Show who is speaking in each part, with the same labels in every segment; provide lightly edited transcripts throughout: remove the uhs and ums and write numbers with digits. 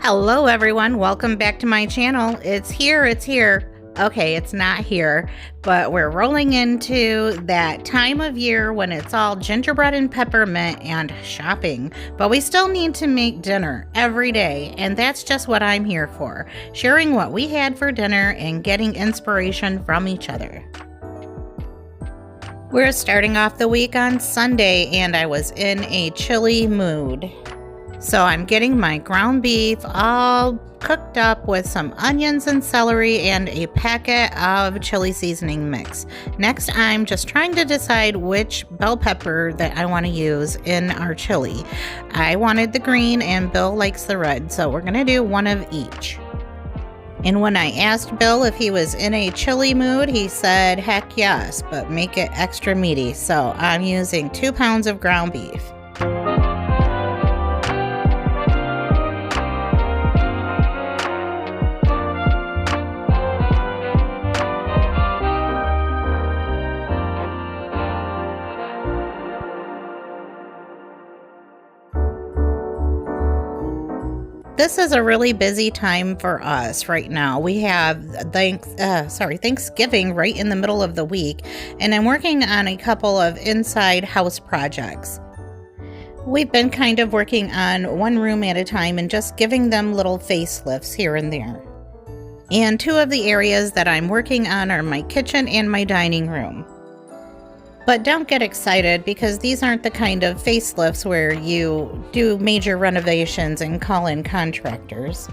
Speaker 1: Hello everyone, welcome back to my channel. It's here. Okay, it's not here, but we're rolling into that time of year when it's all gingerbread and peppermint and shopping. But we still need to make dinner every day, and that's just what I'm here for. Sharing what we had for dinner and getting inspiration from each other. We're starting off the week on Sunday, and I was in a chilly mood. So I'm getting my ground beef all cooked up with some onions and celery and a packet of chili seasoning mix. Next, I'm just trying to decide which bell pepper that I want to use in our chili. I wanted the green and Bill likes the red, so we're going to do one of each. And when I asked Bill if he was in a chili mood, he said, heck yes, but make it extra meaty. So I'm using 2 pounds of ground beef. This is a really busy time for us right now. We have Thanksgiving right in the middle of the week, and I'm working on a couple of inside house projects. We've been kind of working on one room at a time and just giving them little facelifts here and there. And 2 of the areas that I'm working on are my kitchen and my dining room. But don't get excited, because these aren't the kind of facelifts where you do major renovations and call in contractors.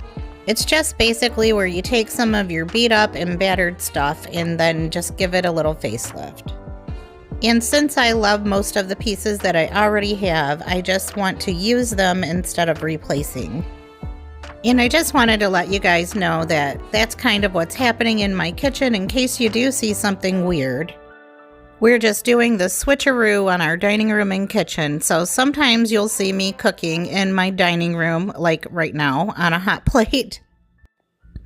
Speaker 1: It's just basically where you take some of your beat up and battered stuff and then just give it a little facelift. And since I love most of the pieces that I already have, I just want to use them instead of replacing. And I just wanted to let you guys know that that's kind of what's happening in my kitchen in case you do see something weird. We're just doing the switcheroo on our dining room and kitchen, so sometimes you'll see me cooking in my dining room, like right now, on a hot plate,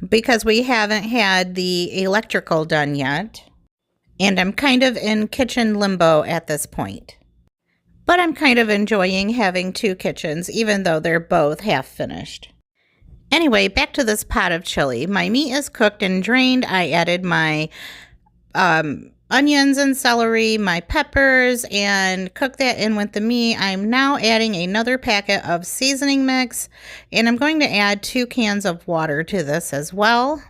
Speaker 1: because we haven't had the electrical done yet, and I'm kind of in kitchen limbo at this point. But I'm kind of enjoying having 2 kitchens, even though they're both half finished. Anyway, back to this pot of chili. My meat is cooked and drained. I added my onions and celery, my peppers, and cook that in with the meat. I'm now adding another packet of seasoning mix, and I'm going to add 2 cans of water to this as well.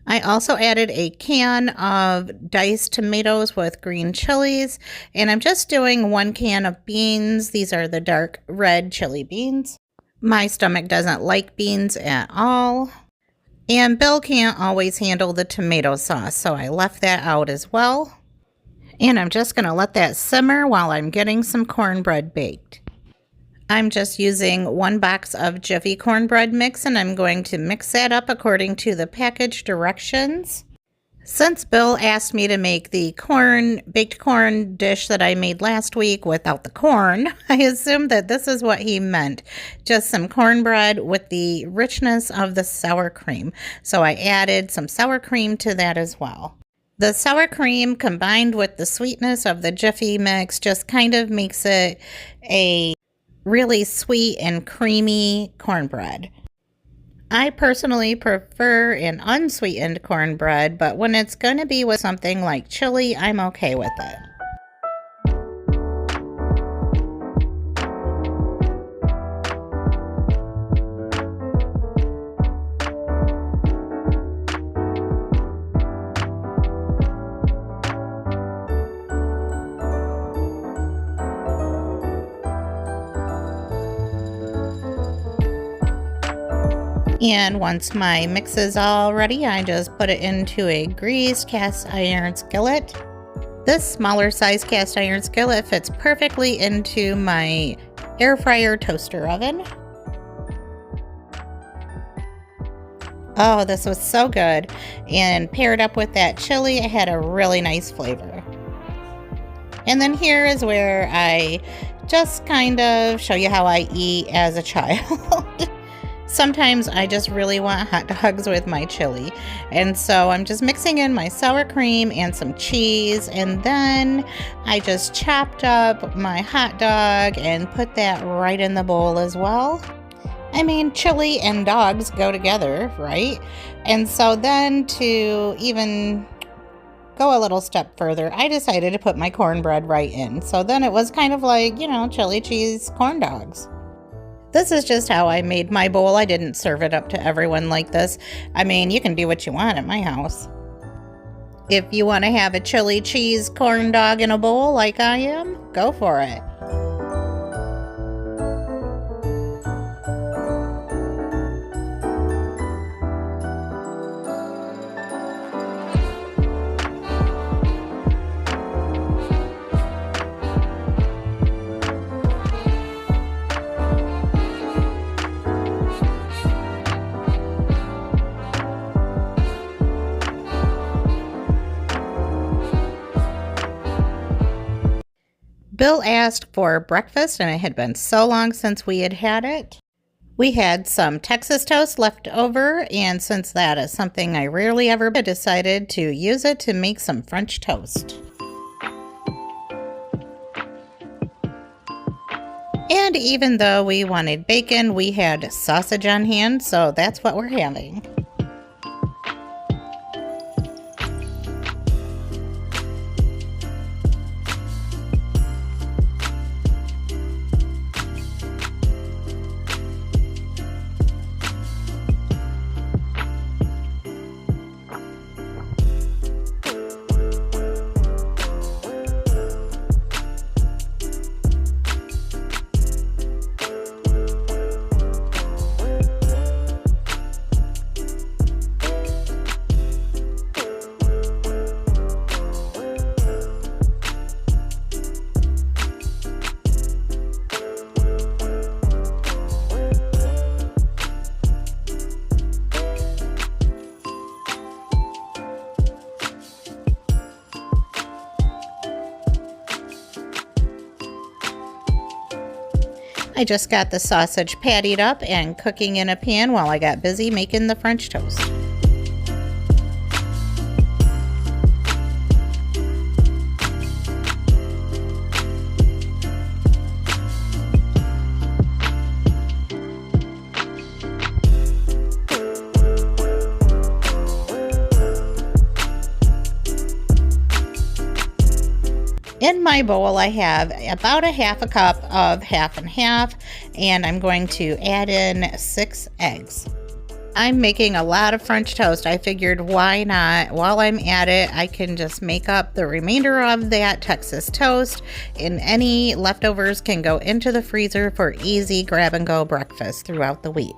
Speaker 1: I also added a can of diced tomatoes with green chilies, and I'm just doing 1 can of beans. These are the dark red chili beans. My stomach doesn't like beans at all. And Bill can't always handle the tomato sauce, so I left that out as well. And I'm just going to let that simmer while I'm getting some cornbread baked. I'm just using 1 box of Jiffy cornbread mix, and I'm going to mix that up according to the package directions. Since Bill asked me to make the baked corn dish that I made last week without the corn, I assumed that this is what he meant. Just some cornbread with the richness of the sour cream. So I added some sour cream to that as well. The sour cream combined with the sweetness of the Jiffy mix just kind of makes it a really sweet and creamy cornbread. I personally prefer an unsweetened cornbread, but when it's going to be with something like chili, I'm okay with it. And once my mix is all ready, I just put it into a greased cast iron skillet. This smaller size cast iron skillet fits perfectly into my air fryer toaster oven. Oh, this was so good. And paired up with that chili, it had a really nice flavor. And then here is where I just kind of show you how I eat as a child. Sometimes I just really want hot dogs with my chili. And so I'm just mixing in my sour cream and some cheese. And then I just chopped up my hot dog and put that right in the bowl as well. I mean, chili and dogs go together, right? And so then to even go a little step further, I decided to put my cornbread right in. So then it was kind of like, chili cheese corn dogs. This is just how I made my bowl. I didn't serve it up to everyone like this. I mean, you can do what you want at my house. If you want to have a chili cheese corn dog in a bowl like I am, go for it. Bill asked for breakfast, and it had been so long since we had had it. We had some Texas toast left over, and since that is something I rarely ever do, I decided to use it to make some French toast. And even though we wanted bacon, we had sausage on hand, so that's what we're having. I just got the sausage pattied up and cooking in a pan while I got busy making the French toast. In my bowl, I have about a half a cup of half and half, and I'm going to add in 6 eggs. I'm making a lot of French toast. I figured why not? While I'm at it, I can just make up the remainder of that Texas toast, and any leftovers can go into the freezer for easy grab-and-go breakfast throughout the week.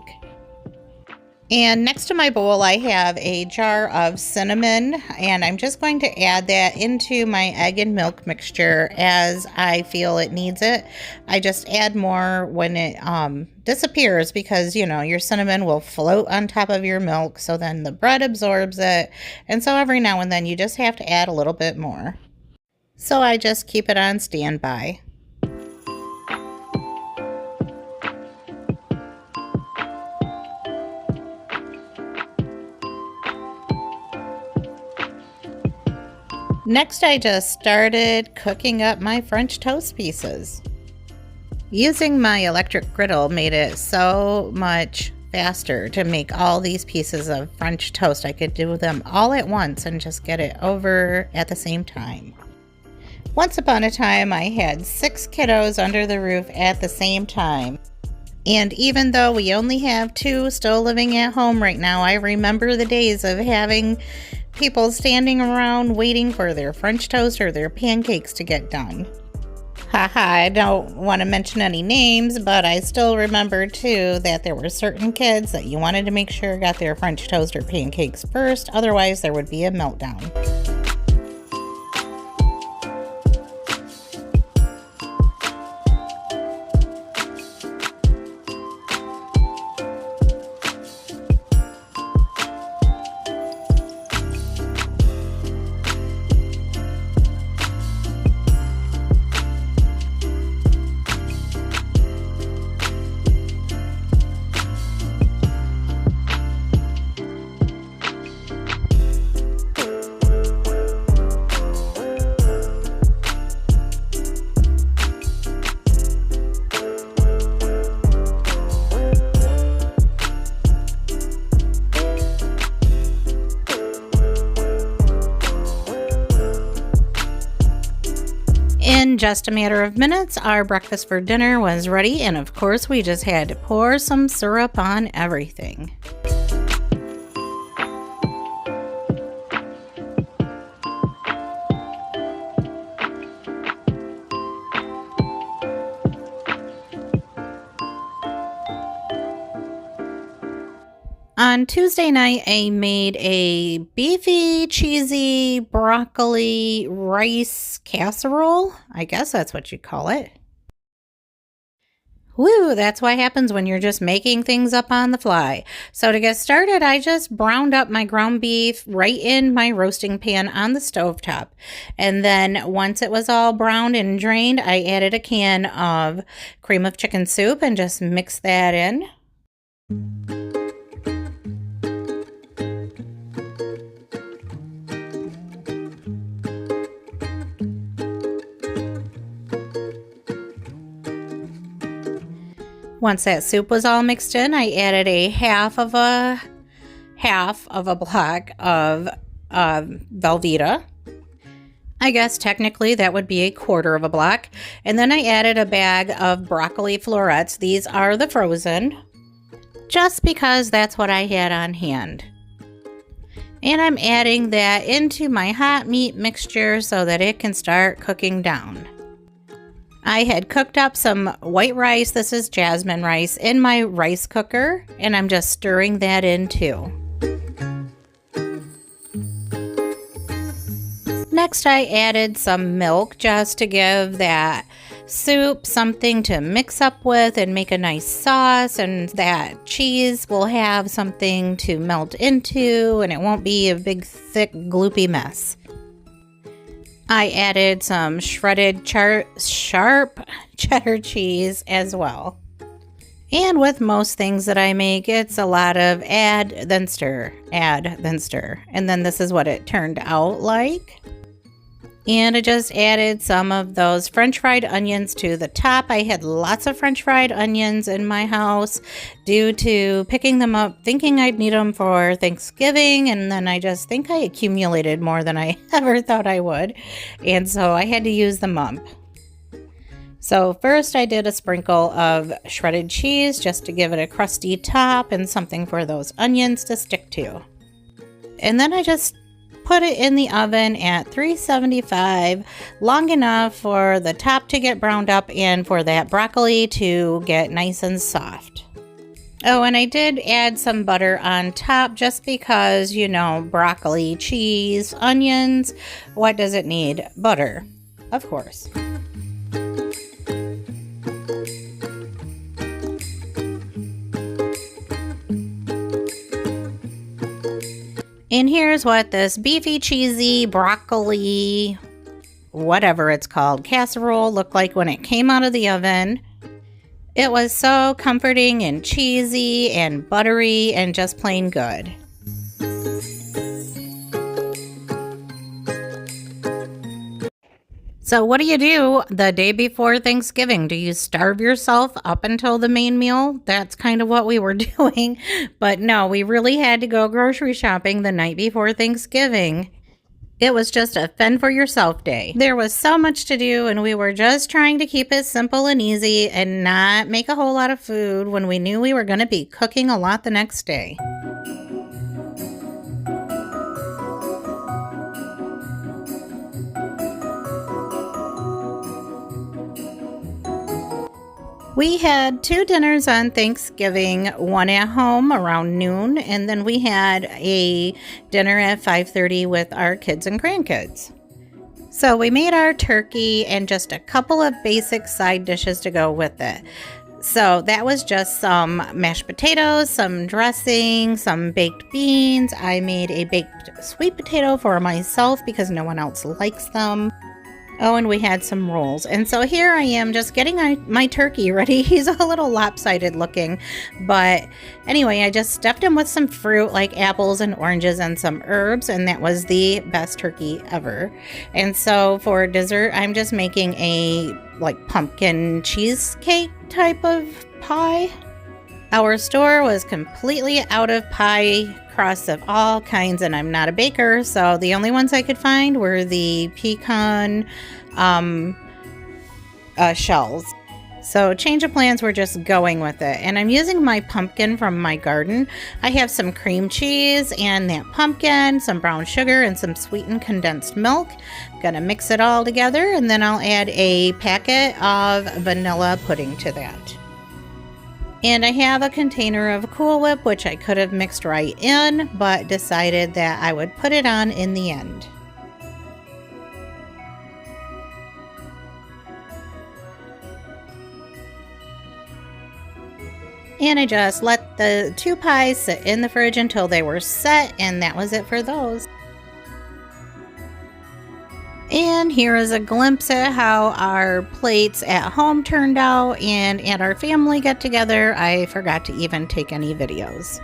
Speaker 1: And next to my bowl, I have a jar of cinnamon, and I'm just going to add that into my egg and milk mixture as I feel it needs it. I just add more when it disappears because, your cinnamon will float on top of your milk, so then the bread absorbs it. And so every now and then you just have to add a little bit more. So I just keep it on standby. Next, I just started cooking up my French toast pieces. Using my electric griddle made it so much faster to make all these pieces of French toast. I could do them all at once and just get it over at the same time. Once upon a time, I had 6 kiddos under the roof at the same time. And even though we only have 2 still living at home right now, I remember the days of having people standing around waiting for their French toast or their pancakes to get done. Haha, I don't want to mention any names, but I still remember too that there were certain kids that you wanted to make sure got their French toast or pancakes first, otherwise there would be a meltdown. just a matter of minutes, our breakfast for dinner was ready, and of course we just had to pour some syrup on everything. On Tuesday night, I made a beefy, cheesy broccoli rice casserole. I guess that's what you call it. Woo, that's what happens when you're just making things up on the fly. So to get started, I just browned up my ground beef right in my roasting pan on the stovetop. And then once it was all browned and drained, I added a can of cream of chicken soup and just mixed that in. Once that soup was all mixed in, I added a half of a block of Velveeta. I guess technically that would be a quarter of a block. And then I added a bag of broccoli florets. These are the frozen, just because that's what I had on hand. And I'm adding that into my hot meat mixture so that it can start cooking down. I had cooked up some white rice, this is jasmine rice, in my rice cooker, and I'm just stirring that in too. Next, I added some milk just to give that soup something to mix up with and make a nice sauce, and that cheese will have something to melt into, and it won't be a big, thick, gloopy mess. I added some shredded sharp cheddar cheese as well. And with most things that I make, it's a lot of add, then stir, add, then stir. And then this is what it turned out like. And I just added some of those French fried onions to the top. I had lots of French fried onions in my house due to picking them up, thinking I'd need them for Thanksgiving. And then I just think I accumulated more than I ever thought I would. And so I had to use them up. So first I did a sprinkle of shredded cheese just to give it a crusty top and something for those onions to stick to. And then I just put it in the oven at 375, long enough for the top to get browned up and for that broccoli to get nice and soft. Oh, and I did add some butter on top just because, you know, broccoli, cheese, onions, what does it need? Butter, of course. And here's what this beefy, cheesy, broccoli, whatever it's called, casserole looked like when it came out of the oven. It was so comforting and cheesy and buttery and just plain good. So what do you do the day before Thanksgiving? Do you starve yourself up until the main meal? That's kind of what we were doing. But no, we really had to go grocery shopping the night before Thanksgiving. It was just a fend for yourself day. There was so much to do, and we were just trying to keep it simple and easy and not make a whole lot of food when we knew we were going to be cooking a lot the next day. We had 2 dinners on Thanksgiving, one at home around noon, and then we had a dinner at 5:30 with our kids and grandkids. So we made our turkey and just a couple of basic side dishes to go with it. So that was just some mashed potatoes, some dressing, some baked beans. I made a baked sweet potato for myself because no one else likes them. Oh, and we had some rolls. And so here I am just getting my turkey ready. He's a little lopsided looking. But anyway, I just stuffed him with some fruit like apples and oranges and some herbs. And that was the best turkey ever. And so for dessert, I'm just making a like pumpkin cheesecake type of pie. Our store was completely out of pie crusts of all kinds, and I'm not a baker, so the only ones I could find were the pecan shells. So change of plans, we're just going with it. And I'm using my pumpkin from my garden. I have some cream cheese and that pumpkin, some brown sugar, and some sweetened condensed milk. I'm gonna mix it all together, and then I'll add a packet of vanilla pudding to that. And I have a container of Cool Whip, which I could have mixed right in, but decided that I would put it on in the end. And I just let the 2 pies sit in the fridge until they were set, and that was it for those. And here is a glimpse at how our plates at home turned out, and at our family get together, I forgot to even take any videos.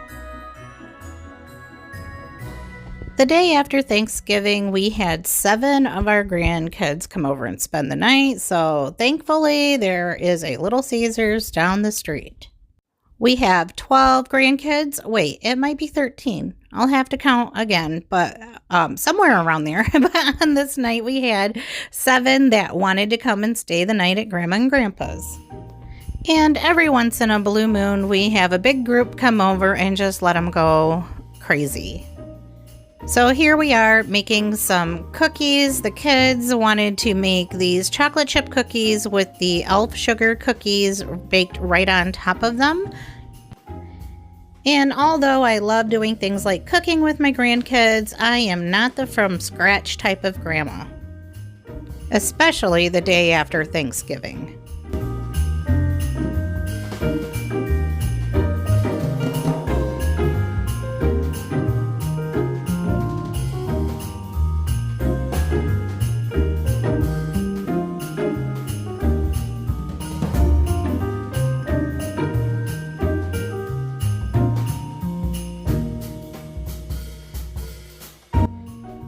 Speaker 1: The day after Thanksgiving, we had 7 of our grandkids come over and spend the night, so thankfully there is a Little Caesars down the street. We have 12 grandkids. Wait, it might be 13. I'll have to count again, but somewhere around there. But on this night, we had 7 that wanted to come and stay the night at Grandma and Grandpa's. And every once in a blue moon, we have a big group come over and just let them go crazy. So here we are making some cookies. The kids wanted to make these chocolate chip cookies with the elf sugar cookies baked right on top of them. And although I love doing things like cooking with my grandkids, I am not the from scratch type of grandma, especially the day after Thanksgiving.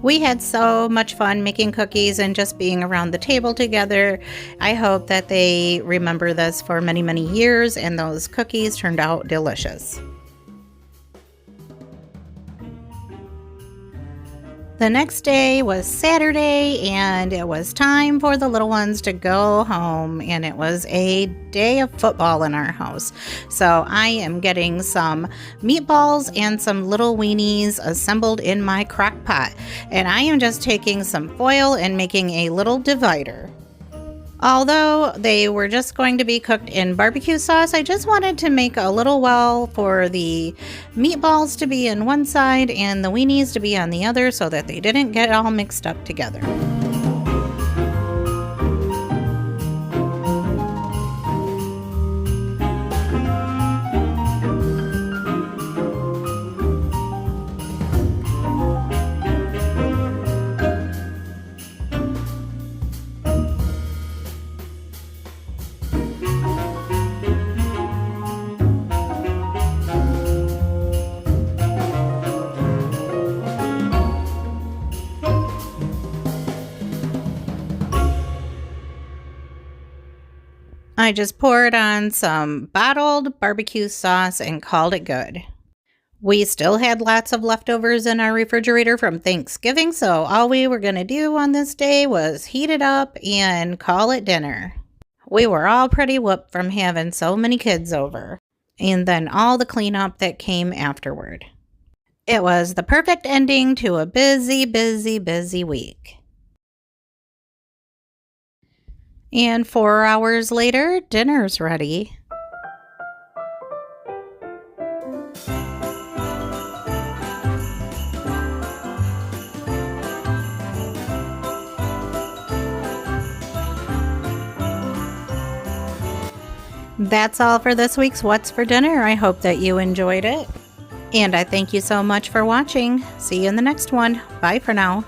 Speaker 1: We had so much fun making cookies and just being around the table together. I hope that they remember this for many, many years, and those cookies turned out delicious. The next day was Saturday, and it was time for the little ones to go home, and it was a day of football in our house. So I am getting some meatballs and some little weenies assembled in my crock pot, and I am just taking some foil and making a little divider. Although they were just going to be cooked in barbecue sauce, I just wanted to make a little well for the meatballs to be on one side and the weenies to be on the other so that they didn't get all mixed up together. I just poured on some bottled barbecue sauce and called it good. We still had lots of leftovers in our refrigerator from Thanksgiving, so all we were going to do on this day was heat it up and call it dinner. We were all pretty whooped from having so many kids over, and then all the cleanup that came afterward. It was the perfect ending to a busy, busy, busy week. And 4 hours later, dinner's ready. That's all for this week's What's for Dinner. I hope that you enjoyed it. And I thank you so much for watching. See you in the next one. Bye for now.